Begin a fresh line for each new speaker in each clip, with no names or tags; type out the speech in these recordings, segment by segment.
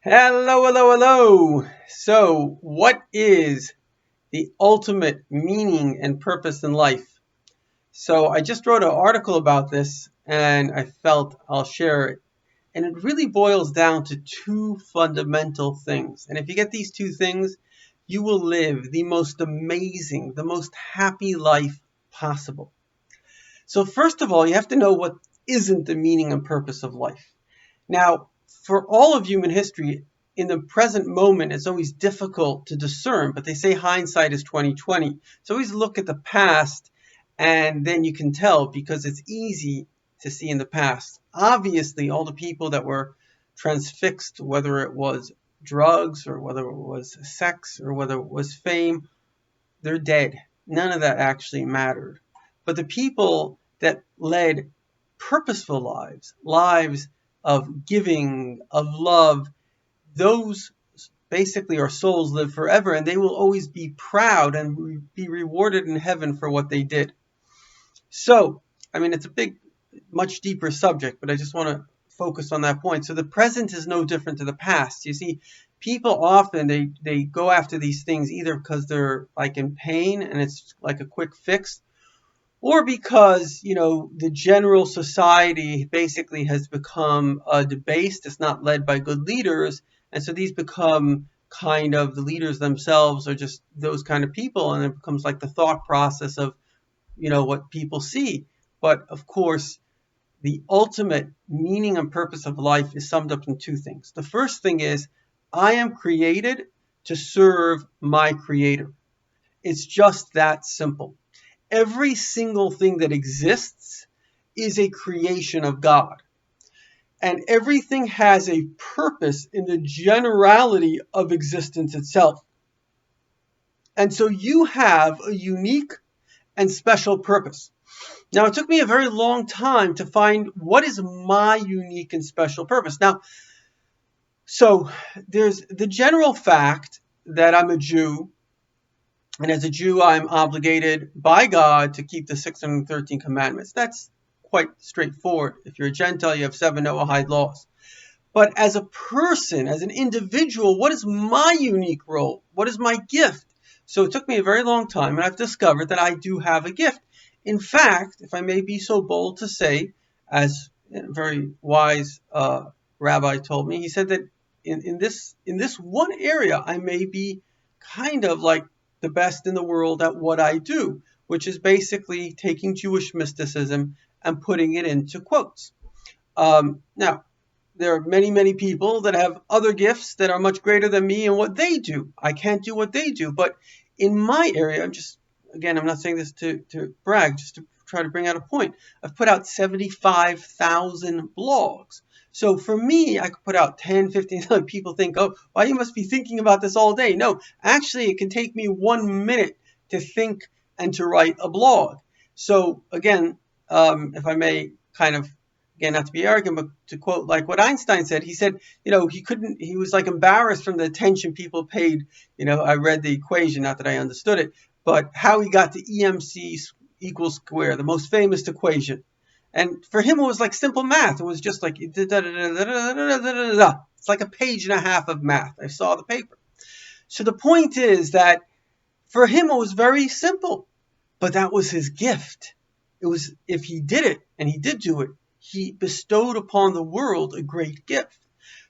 Hello, hello, hello. So, what is the ultimate meaning and purpose in life? So, I just wrote an article about this and I felt I'll share it. And it really boils down to two fundamental things. And if you get these two things, you will live the most amazing, the most happy life possible. So, first of all, you have to know what isn't the meaning and purpose of life. Now, for all of human history, in the present moment, it's always difficult to discern, but they say hindsight is 2020. So always look at the past and then you can tell because it's easy to see in the past. Obviously, all the people that were transfixed, whether it was drugs or whether it was sex or whether it was fame, they're dead. None of that actually mattered. But the people that led purposeful lives, lives of giving, of love, those basically our souls live forever and they will always be proud and be rewarded in heaven for what they did. So, I mean, it's a big, much deeper subject, but I just want to focus on that point. So the present is no different to the past. You see, people often they go after these things either because they're like in pain and it's like a quick fix, or because the general society basically has become debased. It's not led by good leaders, and so these become kind of the leaders themselves are just those kind of people, and it becomes like the thought process of what people see. But of course, the ultimate meaning and purpose of life is summed up in two things. The first thing is I am created to serve my creator. It's just that simple. Every single thing that exists is a creation of God. And everything has a purpose in the generality of existence itself. And so you have a unique and special purpose. Now, it took me a very long time to find what is my unique and special purpose. Now, so there's the general fact that I'm a Jew, and as a Jew, I'm obligated by God to keep the 613 commandments. That's quite straightforward. If you're a Gentile, you have 7 Noahide laws. But as a person, as an individual, what is my unique role? What is my gift? So it took me a very long time, and I've discovered that I do have a gift. In fact, if I may be so bold to say, as a very wise rabbi told me, he said that in this one area, I may be kind of like the best in the world at what I do, which is basically taking Jewish mysticism and putting it into quotes. Now, there are many, many people that have other gifts that are much greater than me and what they do. I can't do what they do. But in my area, I'm not saying this to brag, just to try to bring out a point. I've put out 75,000 blogs. So for me, I could put out 10, 15, people think, oh, well, you must be thinking about this all day. No, actually, it can take me 1 minute to think and to write a blog. So again, if I may kind of, again, not to be arrogant, but to quote like what Einstein said, he said, he was like embarrassed from the attention people paid. I read the equation, not that I understood it, but how he got to EMC equals square, the most famous equation. And for him, it was like simple math. It was just like, it's like a page and a half of math. I saw the paper. So the point is that for him, it was very simple, but that was his gift. It was, if he did it, and he did do it, he bestowed upon the world a great gift.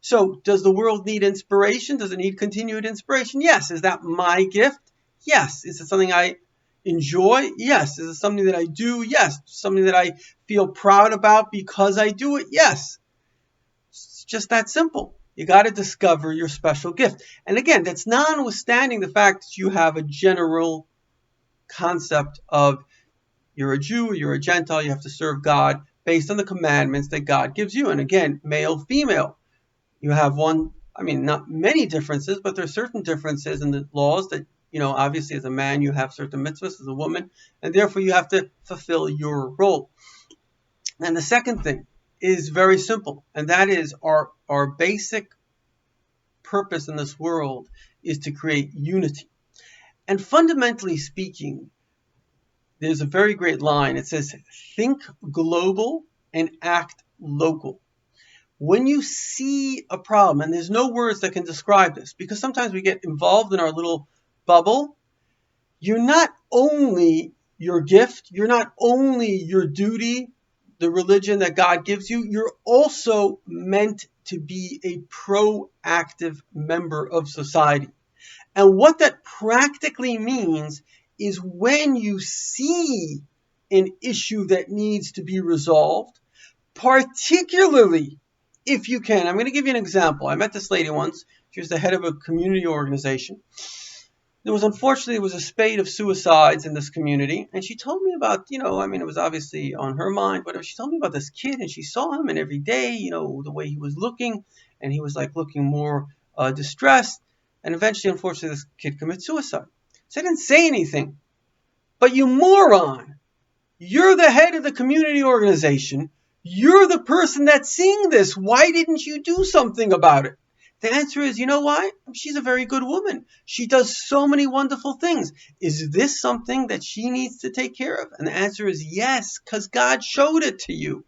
So does the world need inspiration? Does it need continued inspiration? Yes. Is that my gift? Yes. Is it something I enjoy? Yes. Is it something that I do? Yes. Something that I feel proud about because I do it? Yes. It's just that simple. You got to discover your special gift. And again, that's notwithstanding the fact that you have a general concept of you're a Jew, you're a Gentile, you have to serve God based on the commandments that God gives you. And again, male, female. You have not many differences, but there are certain differences in the laws that, obviously as a man, you have certain mitzvahs, as a woman, and therefore you have to fulfill your role. And the second thing is very simple, and that is our basic purpose in this world is to create unity. And fundamentally speaking, there's a very great line. It says, think global and act local. When you see a problem, and there's no words that can describe this, because sometimes we get involved in our little bubble, you're not only your gift, you're not only your duty, the religion that God gives you, you're also meant to be a proactive member of society. And what that practically means is when you see an issue that needs to be resolved, particularly if you can. I'm going to give you an example. I met this lady once. She was the head of a community organization. Unfortunately, there was a spate of suicides in this community. And she told me about, it was obviously on her mind, but she told me about this kid, and she saw him, and every day, the way he was looking, and he was like looking more distressed. And eventually, unfortunately, this kid commits suicide. So I didn't say anything. But you moron, you're the head of the community organization. You're the person that's seeing this. Why didn't you do something about it? The answer is, you know why? She's a very good woman. She does so many wonderful things. Is this something that she needs to take care of? And the answer is yes, because God showed it to you.